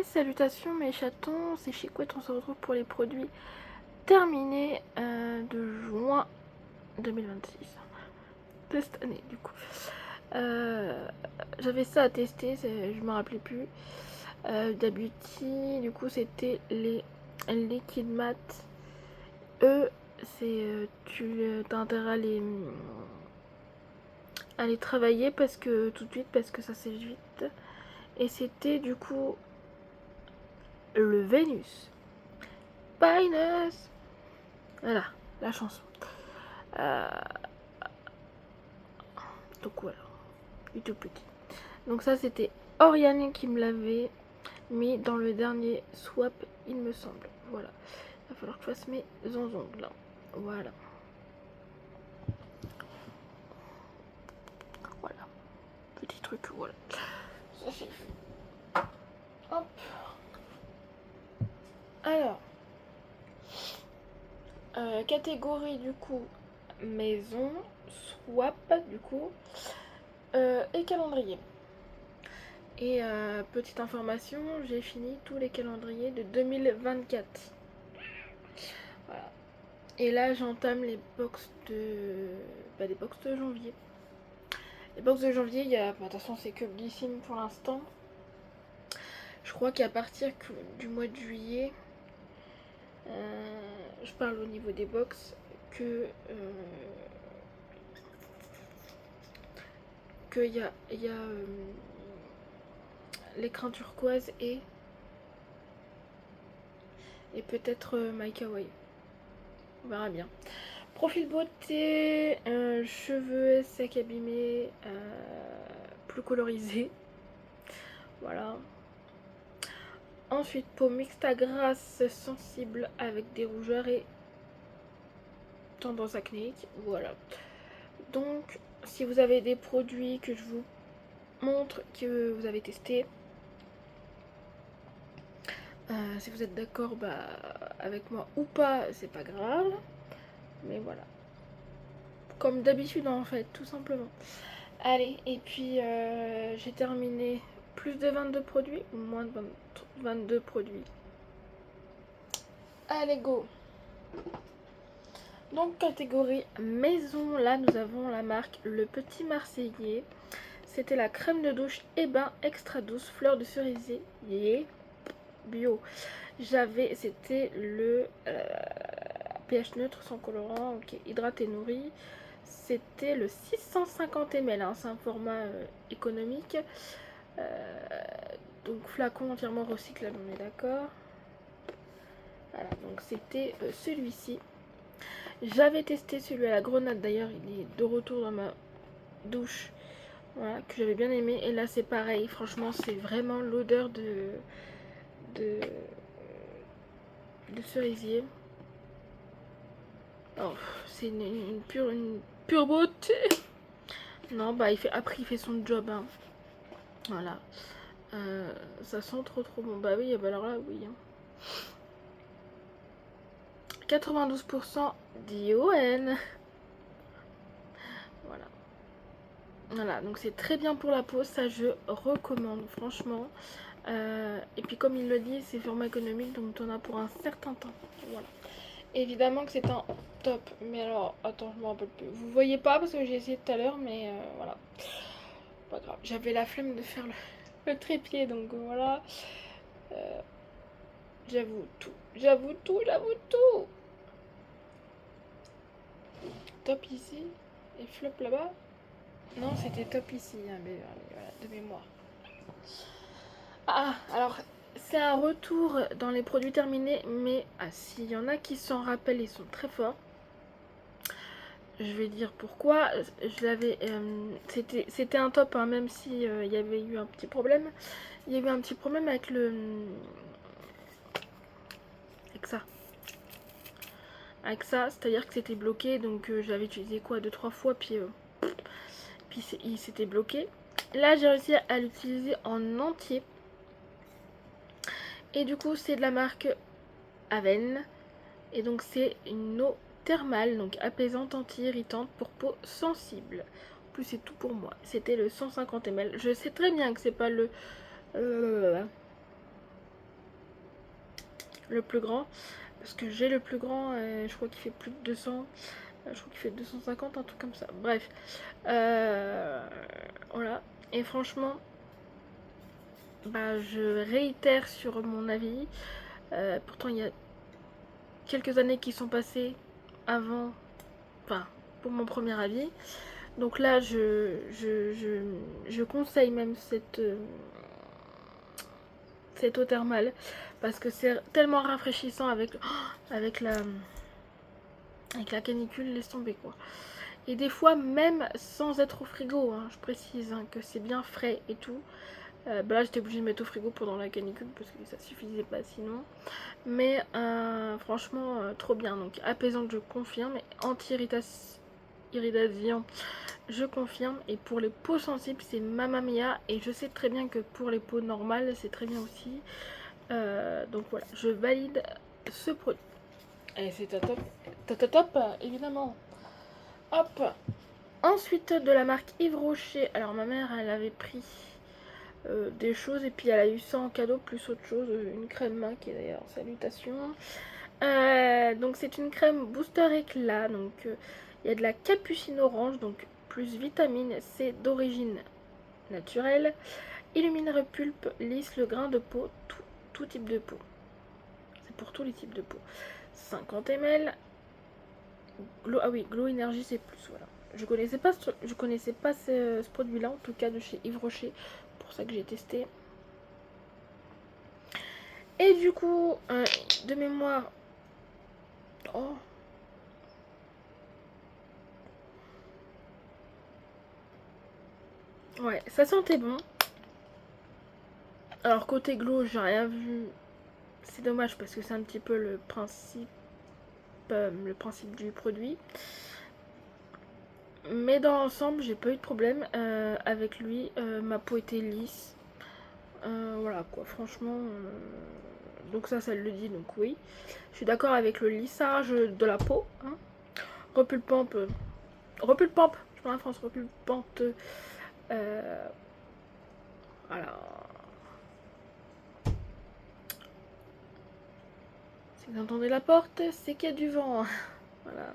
Salutations mes chatons, c'est Chicouette, on se retrouve pour les produits terminés de juin 2026. De cette année du coup. J'avais ça à tester, je me rappelais plus. D'Abeauty, du coup c'était les Liquid Matte. Eux, c'est tu as intérêt à les travailler parce que tout de suite parce que ça sèche vite. Et c'était du coup le Vénus. Pinus. Voilà, la chanson. Euh, donc voilà, du tout petit. Donc ça c'était Oriane qui me l'avait mis dans le dernier swap, il me semble. Voilà, il va falloir que je fasse mes ongles là. Voilà. Voilà, petit truc, voilà. Ça c'est fait. Hop. Alors, catégorie du coup maison, swap du coup, et calendrier. Et petite information, j'ai fini tous les calendriers de 2024. Voilà. Et là, j'entame les box de. Les box de janvier. Les box de janvier, il y a. De toute façon, c'est que Blissim pour l'instant. Je crois qu'à partir du mois de juillet, je parle au niveau des box, qu'il y a, l'écran turquoise et peut-être My Kawaii. On verra bien. Profil beauté, cheveux secs abîmés, plus colorisés. Voilà. Ensuite, peau mixte à grasse sensible avec des rougeurs et tendance acnéique. Voilà. Donc, si vous avez des produits que je vous montre, que vous avez testé, si vous êtes d'accord avec moi ou pas, c'est pas grave. Mais voilà. Comme d'habitude en fait, tout simplement. Allez, et puis j'ai terminé plus de 22 produits ou moins de 22 produits. Allez, go. Donc catégorie maison, là nous avons la marque Le Petit Marseillais. C'était la crème de douche et bain extra douce, fleur de cerisier bio. C'était le pH neutre sans colorant, ok, hydraté nourri. C'était le 650 ml, hein, c'est un format économique. Donc flacon entièrement recyclable, on est d'accord. Voilà, donc c'était celui-ci. J'avais testé celui à la grenade, d'ailleurs il est de retour dans ma douche. Voilà, que j'avais bien aimé. Et là c'est pareil, franchement c'est vraiment l'odeur de, de cerisier. Oh, c'est une pure beauté. Non, après il fait son job, hein. Voilà. Ça sent trop bon. Bah oui, bah alors là, oui. Hein. 92% d'ION. Voilà. Voilà, donc c'est très bien pour la peau, ça je recommande, franchement. Et puis comme il le dit, c'est format économique, donc tu en as pour un certain temps. Voilà. Évidemment que c'est un top, mais alors, attends, je me rappelle plus. Vous voyez pas parce que j'ai essayé tout à l'heure, mais voilà. Pas grave, j'avais la flemme de faire le trépied, donc voilà. J'avoue tout, j'avoue tout, j'avoue tout. Top ici et flop là-bas. Non, c'était top ici, hein, mais voilà, de mémoire. Ah, alors, c'est un retour dans les produits terminés, mais s'il y en a qui s'en rappellent, ils sont très forts. Je vais dire pourquoi. Je l'avais, c'était un top, hein, même si il y avait eu un petit problème. Il y a eu un petit problème avec avec ça, c'est-à-dire que c'était bloqué, donc j'avais utilisé quoi 2-3 fois, puis il s'était bloqué. Là, j'ai réussi à l'utiliser en entier. Et du coup, c'est de la marque Aven. Et donc, c'est une eau thermale, donc apaisante, anti-irritante pour peau sensible. En plus, c'est tout pour moi. C'était le 150 ml. Je sais très bien que c'est pas le... le plus grand. Parce que j'ai le plus grand, je crois qu'il fait plus de 200. Je crois qu'il fait 250, un truc comme ça. Bref. Voilà. Et franchement, bah, je réitère sur mon avis. Pourtant, il y a quelques années qui sont passées avant, enfin, pour mon premier avis. Donc là, je conseille même cette eau thermale parce que c'est tellement rafraîchissant avec la, avec la canicule, laisse tomber quoi. Et des fois, même sans être au frigo, hein, je précise hein, que c'est bien frais et tout. Bah là, j'étais obligée de mettre au frigo pendant la canicule parce que ça suffisait pas sinon. Mais franchement, trop bien. Donc apaisante, je confirme. Et anti-irritation, je confirme. Et pour les peaux sensibles, c'est Mamma Mia. Et je sais très bien que pour les peaux normales, c'est très bien aussi. Donc voilà, je valide ce produit. Et c'est un top, top, évidemment. Hop. Ensuite, de la marque Yves Rocher. Alors ma mère, elle avait pris des choses et puis elle a eu ça en cadeau plus autre chose, une crème main qui est d'ailleurs salutations. Donc c'est une crème booster éclat, donc il y a de la capucine orange, donc plus vitamine C d'origine naturelle, illumine, repulpe, lisse le grain de peau, tout type de peau. C'est pour tous les types de peau. 50 ml. Ah oui, Glow Energy c'est plus, voilà. Je connaissais pas ce produit-là, en tout cas de chez Yves Rocher, pour ça que j'ai testé. Et du coup, de mémoire... Oh. Ouais, ça sentait bon. Alors côté glow, j'ai rien vu. C'est dommage parce que c'est un petit peu le principe du produit. Mais dans l'ensemble, j'ai pas eu de problème avec lui. Ma peau était lisse. Voilà quoi, franchement. Donc ça le dit, donc oui. Je suis d'accord avec le lissage de la peau. Hein. Repulpante. Repulpante. Je parle en France, repulpante. Voilà. Si vous entendez la porte, c'est qu'il y a du vent. Voilà.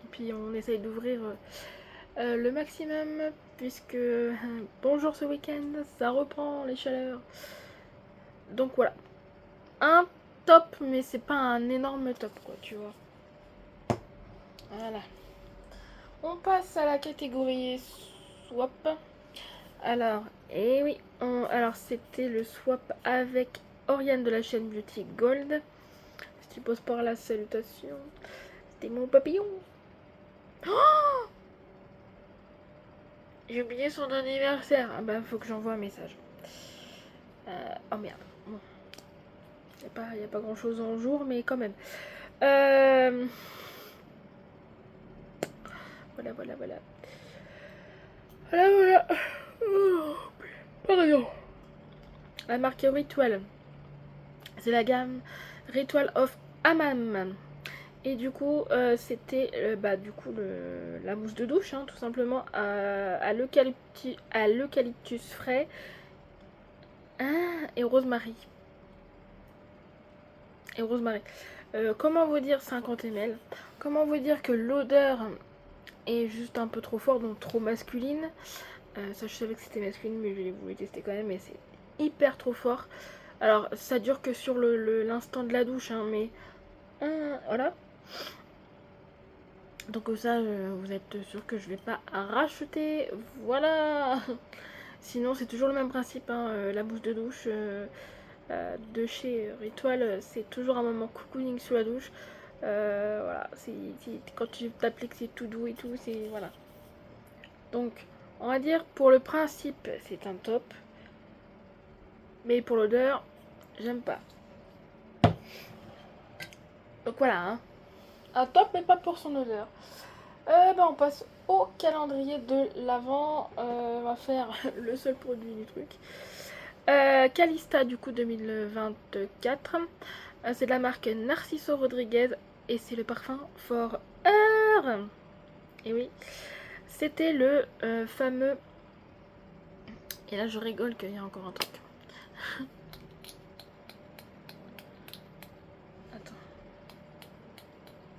Et puis on essaye d'ouvrir le maximum puisque bonjour ce week-end, ça reprend les chaleurs. Donc voilà. Un top, mais c'est pas un énorme top quoi, tu vois. Voilà. On passe à la catégorie swap. Alors, et oui, alors c'était le swap avec Oriane de la chaîne Beauty Gold. Si tu poses par la salutation. C'était mon papillon. Oh, j'ai oublié son anniversaire. Ah bah faut que j'envoie un message. Oh merde. Bon. Y a pas grand chose en jour, mais quand même. Voilà, voilà, voilà. Voilà, voilà. Oh, pardon. La marque Ritual. C'est la gamme Ritual of Hammam. Et du coup, c'était du coup la mousse de douche, hein, tout simplement, à l'eucalyptus frais et rosemary. Et rosemary. Comment vous dire 50 ml? Comment vous dire que l'odeur est juste un peu trop forte, donc trop masculine. Ça, je savais que c'était masculine, mais je l'ai voulu tester quand même, mais c'est hyper trop fort. Alors, ça dure que sur l'instant de la douche, hein, mais voilà. Donc ça, vous êtes sûr que je vais pas racheter. Voilà. Sinon, c'est toujours le même principe. Hein, la mousse de douche de chez Ritual, c'est toujours un moment cocooning sous la douche. Voilà. Quand tu t'appliques, c'est tout doux et tout. C'est voilà. Donc, on va dire pour le principe, c'est un top. Mais pour l'odeur, j'aime pas. Donc voilà. Hein. Un top, mais pas pour son odeur. On passe au calendrier de l'avant. On va faire le seul produit du truc. Calista du coup 2024. C'est de la marque Narciso Rodriguez et c'est le parfum For Her. Et oui, c'était le fameux. Et là je rigole qu'il y a encore un truc.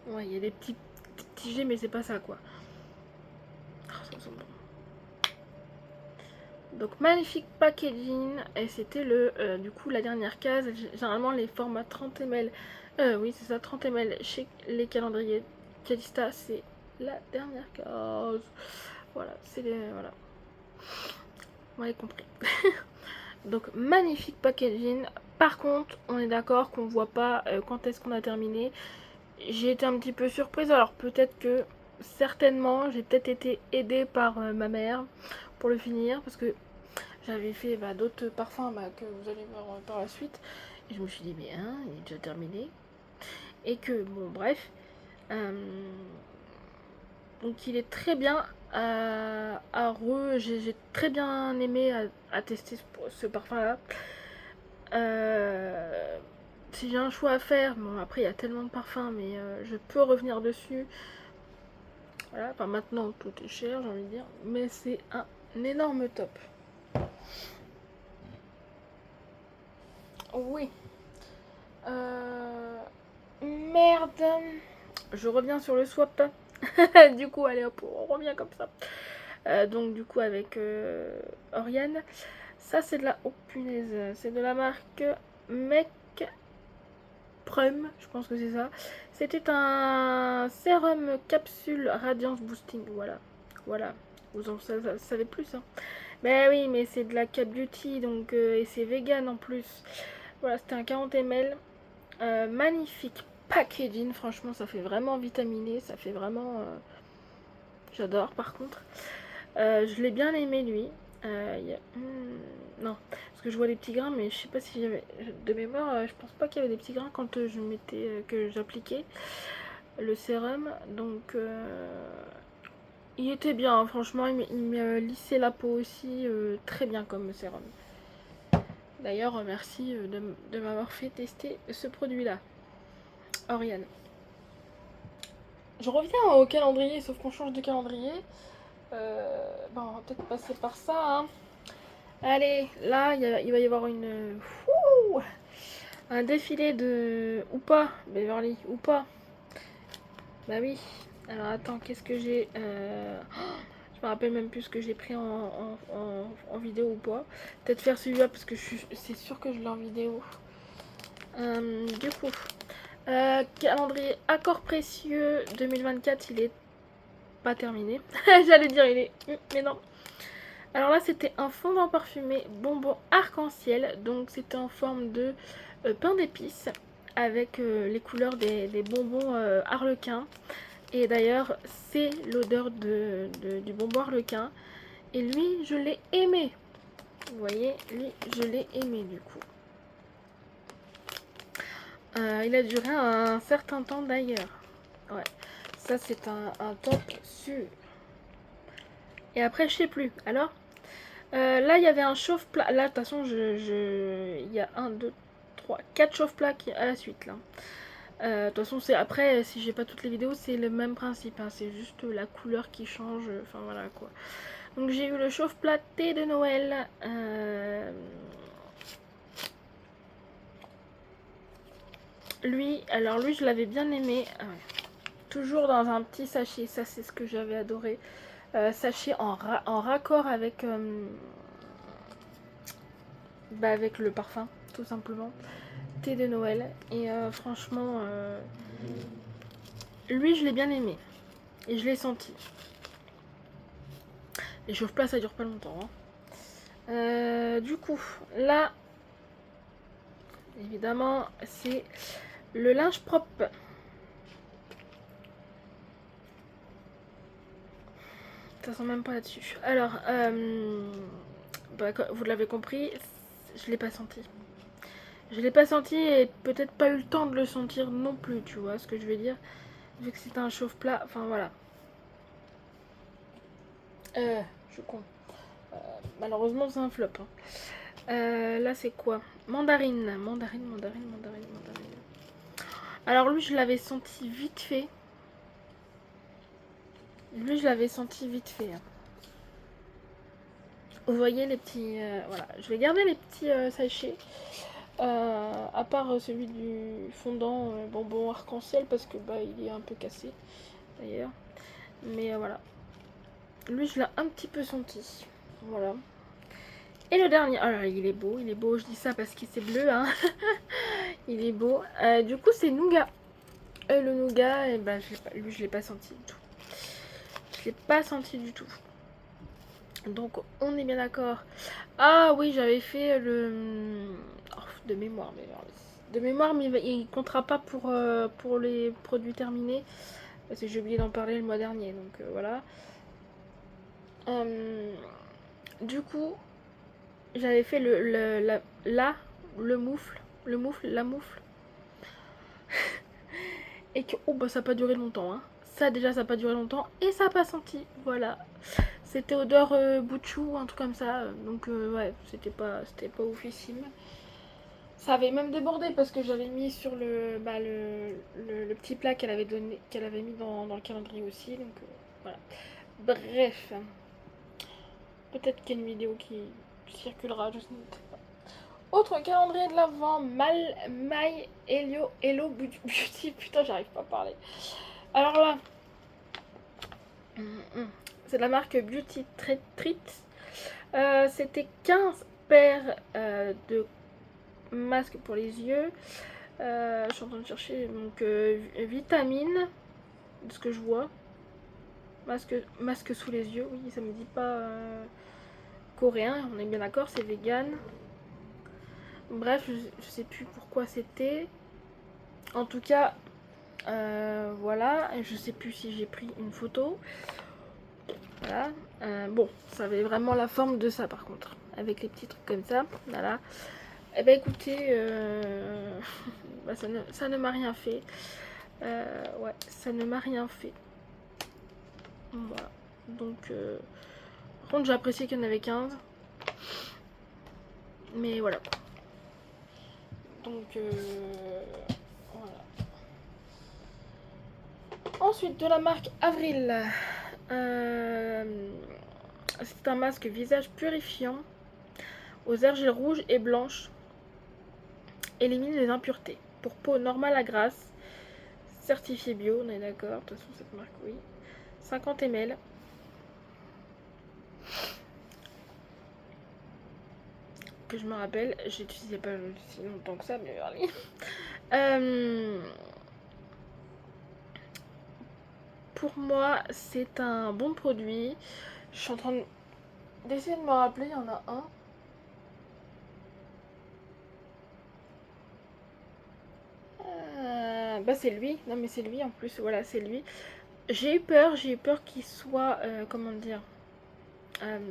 Ouais, il y a des petits G, mais c'est pas ça, quoi. Oh, ça sent bon. Donc magnifique packaging, et c'était du coup la dernière case. Généralement les formats 30 ml, oui c'est ça, 30 ml chez les calendriers Calista, c'est la dernière case. Voilà, c'est les, voilà, vous m'avez compris. Donc magnifique packaging. Par contre, on est d'accord qu'on voit pas quand est-ce qu'on a terminé. J'ai été un petit peu surprise, alors peut-être que certainement j'ai peut-être été aidée par ma mère pour le finir, parce que j'avais fait d'autres parfums que vous allez voir par la suite. Et je me suis dit, mais hein, il est déjà terminé. Et que, bon, bref. euh, donc il est très bien j'ai très bien aimé à tester ce parfum-là. Si j'ai un choix à faire, bon après il y a tellement de parfums, mais je peux revenir dessus. Voilà, enfin maintenant tout est cher, j'ai envie de dire. Mais c'est un énorme top. Oui. Merde. Je reviens sur le swap. Du coup, allez hop, on revient comme ça. Donc du coup avec Oriane. Ça c'est de la... Oh punaise. C'est de la marque Mec Prum. Je pense que c'est ça. C'était un sérum capsule Radiance Boosting. Voilà. Voilà. Vous en savez plus. Hein. Ben oui, mais c'est de la Cap Beauty. Donc, et c'est vegan en plus. Voilà, c'était un 40 ml. Magnifique packaging, franchement ça fait vraiment vitaminé, ça fait vraiment... j'adore par contre. Je l'ai bien aimé lui. Non, parce que je vois des petits grains, mais je sais pas si j'avais... De mémoire, je pense pas qu'il y avait des petits grains quand je mettais, que j'appliquais le sérum. Donc il était bien, hein, franchement, il me lissait la peau aussi très bien comme sérum. D'ailleurs, merci de m'avoir fait tester ce produit-là. Oriane. Je reviens au calendrier, sauf qu'on change de calendrier. Bon, on va peut-être passer par ça. Hein. Allez, là, il va y avoir un défilé de... Ou pas, Beverly, ou pas. Bah oui. Alors attends, qu'est-ce que j'ai je me rappelle même plus ce que j'ai pris en vidéo ou pas. Peut-être faire celui-là parce que c'est sûr que je l'ai en vidéo. Du coup, calendrier Accord Précieux 2024, il est pas terminé. J'allais dire il est... Mais non. Alors là, c'était un fondant parfumé bonbon arc-en-ciel. Donc c'était en forme de pain d'épices avec les couleurs des bonbons harlequin. Et d'ailleurs, c'est l'odeur du bonbon harlequin. Et lui, je l'ai aimé. Vous voyez, lui, je l'ai aimé du coup. Il a duré un certain temps d'ailleurs. Ouais, ça c'est un top sûr. Et après, je sais plus. Alors, là, il y avait un chauffe-plat. Là, de toute façon, il y a 1, 2, 3, 4 chauffe-plats à la suite. Là. De toute façon, c'est après, si j'ai pas toutes les vidéos, c'est le même principe. Hein. C'est juste la couleur qui change. Enfin, voilà quoi. Donc, j'ai eu le chauffe-plat thé de Noël. Lui, alors lui, je l'avais bien aimé. Ah ouais. Toujours dans un petit sachet. Ça, c'est ce que j'avais adoré. Sachet en raccord avec... avec le parfum, tout simplement. Thé de Noël. Et franchement, lui, je l'ai bien aimé. Et je l'ai senti. Les chauffe-plats, ça dure pas longtemps. Hein. Du coup, là, évidemment, c'est le linge propre. Ça sent même pas là-dessus. Alors, vous l'avez compris, je l'ai pas senti. Je l'ai pas senti et peut-être pas eu le temps de le sentir non plus, tu vois ce que je veux dire. Vu que c'est un chauffe-plat, enfin voilà. Je suis con. Malheureusement, c'est un flop. Hein. Là, c'est quoi? Mandarine. Mandarine. Alors, lui, je l'avais senti vite fait. Hein. Vous voyez les petits... voilà, je vais garder les petits sachets. À part celui du fondant bonbon arc-en-ciel parce que bah il est un peu cassé d'ailleurs. Mais voilà. Lui je l'ai un petit peu senti. Voilà. Et le dernier, alors il est beau, je dis ça parce qu'il c'est bleu, hein. Il est beau. Du coup c'est nougat. Le nougat, et ben, lui je l'ai pas senti du tout. Je l'ai pas senti du tout. Donc on est bien d'accord. Ah oui, j'avais fait de mémoire, mais il comptera pas pour les produits terminés. Parce que j'ai oublié d'en parler le mois dernier, donc voilà. Euh, du coup, j'avais fait le moufle, la moufle. Et que, oh bah ça n'a pas duré longtemps, hein. Ça déjà, ça n'a pas duré longtemps et ça n'a pas senti, voilà. C'était odeur bout de chou, un truc comme ça. Donc ouais, c'était pas oufissime. Ça avait même débordé parce que j'avais mis sur le petit plat qu'elle avait mis dans le calendrier aussi. Donc voilà. Bref, peut-être qu'il y a une vidéo qui circulera, je ne sais pas. Autre calendrier de l'avant, My Hello Beauty. Putain, j'arrive pas à parler. Alors là, c'est de la marque Beauty Treat. C'était 15 paires de masques pour les yeux. Je suis en train de chercher donc vitamines, de ce que je vois. Masque sous les yeux, oui, ça me dit pas coréen, on est bien d'accord, c'est vegan. Bref, je sais plus pourquoi c'était. En tout cas, voilà, je sais plus si j'ai pris une photo. Voilà. Bon, ça avait vraiment la forme de ça par contre, avec les petits trucs comme ça. Voilà. Eh ben écoutez, bah, ça ne m'a rien fait. Ouais, ça ne m'a rien fait. Voilà. Donc, par contre, j'ai apprécié qu'il y en avait 15. Mais voilà. Donc, voilà. Ensuite, de la marque Avril. C'est un masque visage purifiant aux argiles rouges et blanches. Élimine les impuretés. Pour peau normale à grasse. Certifié bio, on est d'accord. De toute façon, cette marque, oui. 50 ml. Que je me rappelle, j'utilisais pas si longtemps que ça, mais pour moi, c'est un bon produit. Je suis en train d'essayer de me rappeler, il y en a un. Bah c'est lui, non mais c'est lui en plus, voilà c'est lui. J'ai eu peur qu'il soit, comment dire, merde.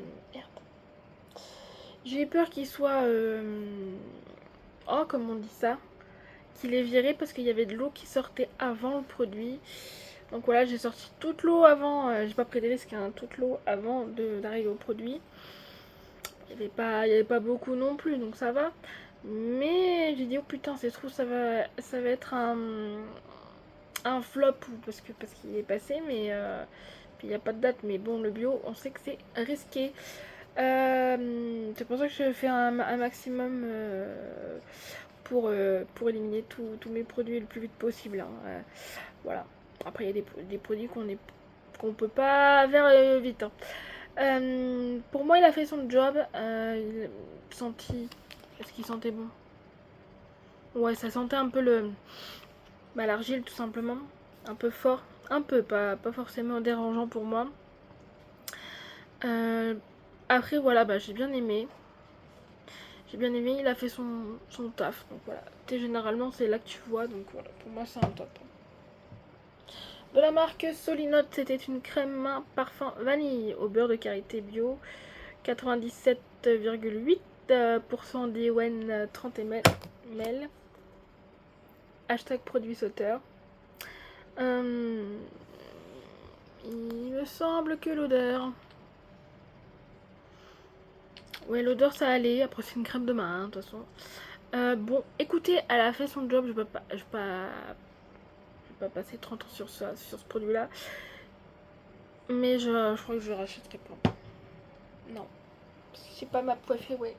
J'ai eu peur qu'il soit, oh comment on dit ça, qu'il est viré parce qu'il y avait de l'eau qui sortait avant le produit. Donc voilà, j'ai sorti toute l'eau avant, j'ai pas pris de risque, hein, toute l'eau avant d'arriver au produit. Il y avait pas beaucoup non plus, donc ça va. Mais j'ai dit, oh putain, c'est trop, ça va être un flop parce qu'il est passé, mais puis il n'y a pas de date. Mais bon, le bio, on sait que c'est risqué. C'est pour ça que je fais un maximum pour éliminer tous mes produits le plus vite possible, hein. Voilà. Après, il y a des produits qu'on peut pas faire vite, hein. Pour moi, il a fait son job. Est-ce qu'il sentait bon? Ouais, ça sentait un peu l'argile, tout simplement. Un peu fort. Un peu, pas forcément dérangeant pour moi. Euh, Après, voilà, bah, j'ai bien aimé. Il a fait son taf. Donc voilà. Généralement, c'est là que tu vois. Donc voilà, pour moi, c'est un top. De la marque Solinote, c'était une crème main parfum vanille au beurre de karité bio. 97,8% d'ION 30 ml. Hashtag produit sauteur. Il me semble que l'odeur. Ouais, l'odeur ça allait. Après, c'est une crème de main, de toute façon. Bon, écoutez, elle a fait son job. Je vais pas passer 30 ans sur ce produit-là. Mais je crois que je rachèterai pas. Non. C'est pas ma préférée, ouais.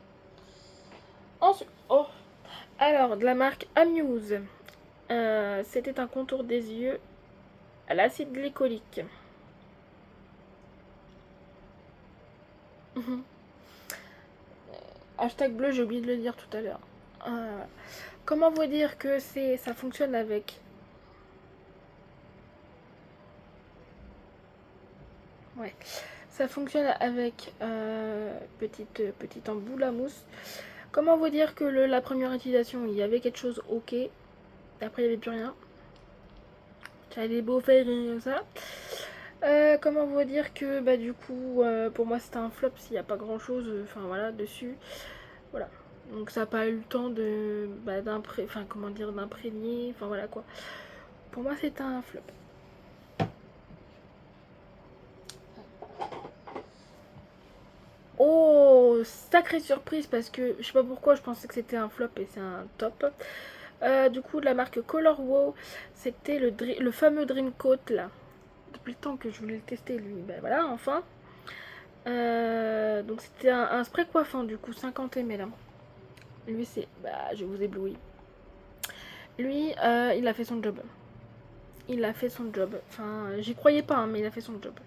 Ensuite, oh. Alors, de la marque Amuse. C'était un contour des yeux à l'acide glycolique. Hashtag bleu, j'ai oublié de le dire tout à l'heure. Comment vous dire que ça fonctionne avec... Ouais. Ça fonctionne avec petite emboule à mousse. Comment vous dire que la première utilisation, il y avait quelque chose ok. Et après, il n'y avait plus rien. J'avais des beaux faits et ça. Comment vous dire que bah du coup pour moi c'était un flop s'il n'y a pas grand chose enfin voilà dessus. Voilà. Donc ça n'a pas eu le temps de d'imprégner. Enfin voilà quoi. Pour moi c'était un flop. Oh, sacrée surprise parce que je sais pas pourquoi je pensais que c'était un flop et c'est un top. Du coup de la marque Color Wow, c'était le fameux Dream Coat là. Depuis le temps que je voulais le tester lui, ben voilà enfin. Donc c'était un spray coiffant du coup 50 ml. Hein. Lui c'est... Bah je vous éblouis. Lui il a fait son job. Il a fait son job. Enfin j'y croyais pas hein, mais il a fait son job.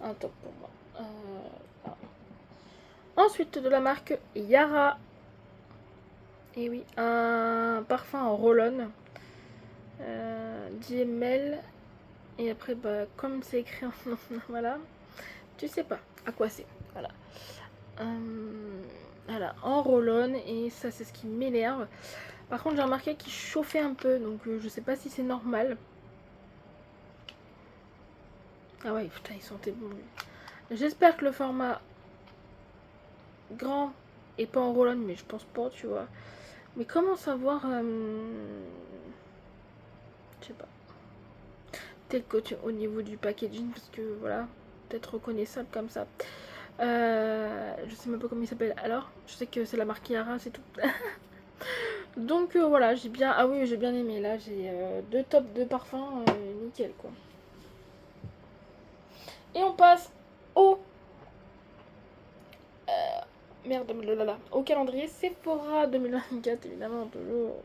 Un top pour moi. Voilà. Ensuite de la marque Yara. Et oui, un parfum en roll-on. 10 ml. Et après bah comme c'est écrit en... voilà. Tu sais pas à quoi c'est. Voilà. Voilà, en roll-on et ça c'est ce qui m'énerve. Par contre j'ai remarqué qu'il chauffait un peu donc je sais pas si c'est normal. Ah ouais putain il sentait bon lui. J'espère que le format grand est pas en roll-on mais je pense pas tu vois. Mais comment savoir je sais pas. Peut-être au niveau du packaging parce que voilà, peut-être reconnaissable comme ça. Je sais même pas comment il s'appelle. Alors, je sais que c'est la marque Yara, c'est tout. Donc voilà, j'ai bien... Ah oui, j'ai bien aimé. Là, j'ai deux tops de parfums, nickel quoi. Et on passe au... Merde, là, au calendrier Sephora 2024, évidemment, toujours.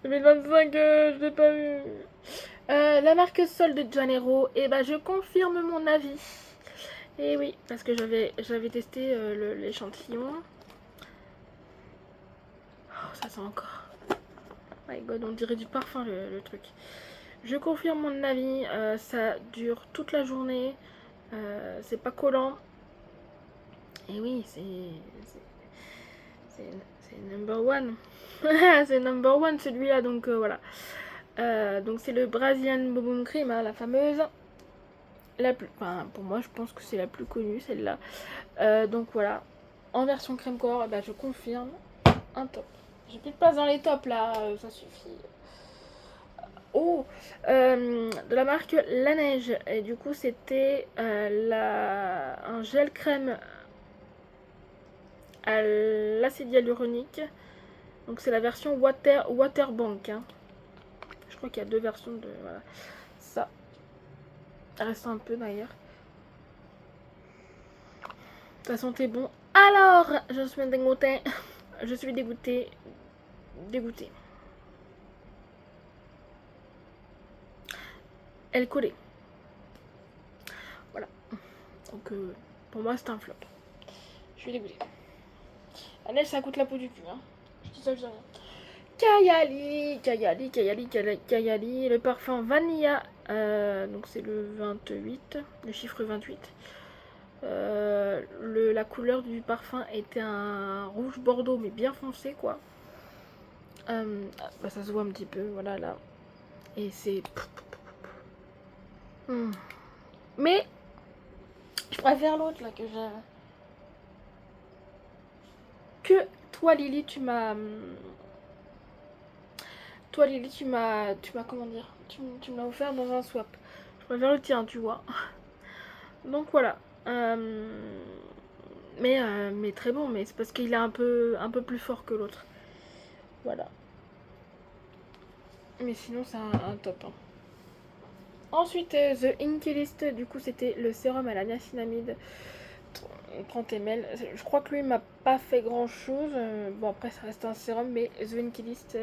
2025, je l'ai pas vu. La marque Sol de Janeiro, et bah je confirme mon avis. Et oui, parce que j'avais testé l'échantillon. Oh, ça sent encore. My god, on dirait du parfum le truc. Je confirme mon avis, ça dure toute la journée, c'est pas collant. Et oui, c'est number one. C'est number one celui-là, donc voilà. Donc c'est le Brazilian Boom Cream, hein, la fameuse. Enfin, pour moi, je pense que c'est la plus connue, celle-là. Donc voilà, en version crème corps, bah, je confirme, un top. J'ai plus de place dans les tops là, ça suffit. Oh, de la marque La Neige. Et du coup, c'était un gel crème à l'acide hyaluronique. Donc, c'est la version Waterbank. Hein. Je crois qu'il y a deux versions de. Voilà. Ça. Reste un peu d'ailleurs. Ça sentait bon. Alors, je suis dégoûtée. Je suis dégoûtée. Dégoûtée. Elle collait. Voilà. Donc, pour moi, c'est un flop. Je suis dégoûtée. La neige, ça coûte la peau du cul. Hein. Je dis ça, je dis rien. Kayali, le parfum Vanilla. Donc, c'est le 28, le chiffre 28. La couleur du parfum était un rouge bordeaux, mais bien foncé, quoi. Bah, ça se voit un petit peu, voilà, là. Et c'est... Mais, je préfère l'autre, là, que j'ai... Que toi, Lily, tu m'as... Toi, Lily, comment dire, tu me l'as offert dans un swap. Je préfère le tien, tu vois. Donc voilà. Mais très bon, mais c'est parce qu'il est un peu plus fort que l'autre. Voilà. Mais sinon, c'est un top. Hein. Ensuite, The Inky List, du coup, c'était le sérum à la niacinamide. 30 ml. Je crois que lui m'a pas fait grand chose. Bon, après, ça reste un sérum, mais The Vinkilist,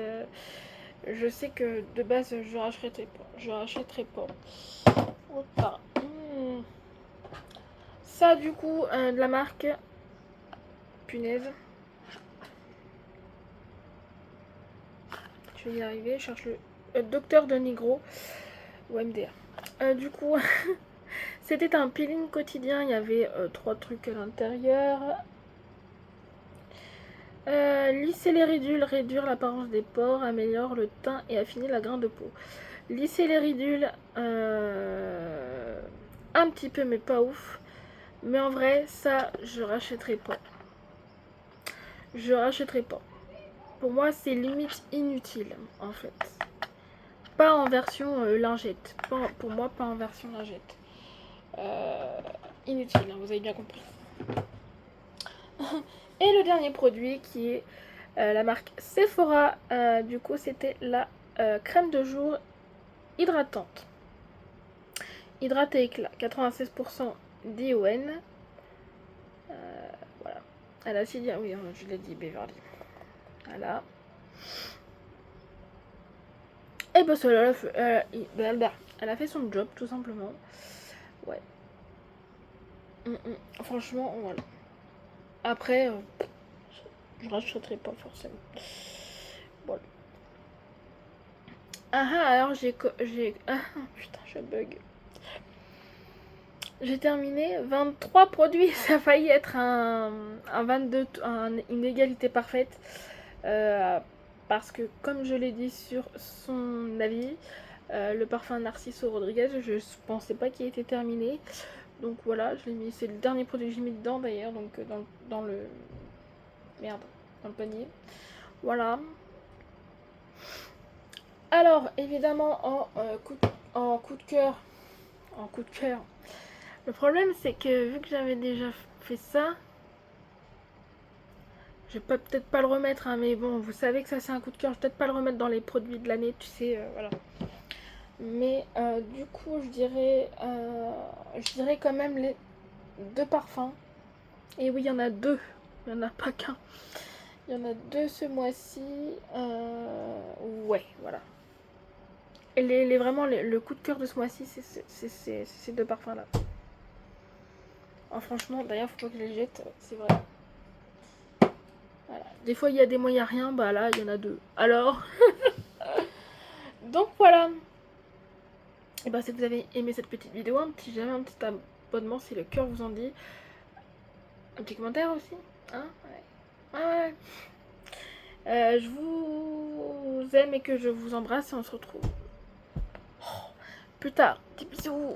je sais que de base, je rachèterai pas. Je rachèterai pas. Opa. Ça, du coup, de la marque. Punaise. Je vais y arriver. Je cherche le Docteur de Nigro. Ou MDR. Du coup, c'était un peeling quotidien. Il y avait 3 trucs à l'intérieur. Lisser les ridules, réduire l'apparence des pores, améliore le teint et affiner la grain de peau. Lisser les ridules, un petit peu mais pas ouf. Mais en vrai, ça, je rachèterai pas. Je rachèterai pas. Pour moi, c'est limite inutile, en fait. Pas en version lingette. Pour moi, pas en version lingette. Inutile, hein, vous avez bien compris. Et le dernier produit qui est la marque Sephora. Du coup, c'était la crème de jour hydratante. Hydrate et éclat. 96% d'ION. Voilà. Elle a aussi dit, oui, je l'ai dit, Beverly. Voilà. Et bah celle-là, elle a fait son job, tout simplement. Ouais. Franchement, voilà. Après, je rachèterai pas forcément. Voilà. Alors ah, putain, je bug. J'ai terminé 23 produits. Ça a failli être un 22, une égalité parfaite. Parce que, comme je l'ai dit sur son avis, le parfum Narciso Rodriguez, je pensais pas qu'il était terminé. Donc voilà, je l'ai mis. C'est le dernier produit que j'ai mis dedans d'ailleurs. Donc dans le. Merde, dans le panier. Voilà. Alors, évidemment, en coup de cœur. En coup de cœur. Le problème, c'est que vu que j'avais déjà fait ça, je peux peut-être pas le remettre, hein, mais bon, vous savez que ça c'est un coup de cœur, je vais peut-être pas le remettre dans les produits de l'année, tu sais, voilà. Mais du coup, je dirais quand même les 2 parfums. Et oui, il y en a 2, il n'y en a pas qu'un. Il y en a 2 ce mois-ci. Ouais, voilà. Et vraiment, le coup de cœur de ce mois-ci, c'est ces 2 parfums-là. Oh, franchement, d'ailleurs, faut pas que je les jette, c'est vrai. Voilà. Des fois, il y a des mois, il n'y a rien. Bah là, il y en a 2. Alors donc voilà. Et bah si vous avez aimé cette petite vidéo, jamais un petit abonnement si le cœur vous en dit. Un petit commentaire aussi. Hein, ouais. Ouais. Je vous aime et que je vous embrasse et on se retrouve plus tard. Des bisous.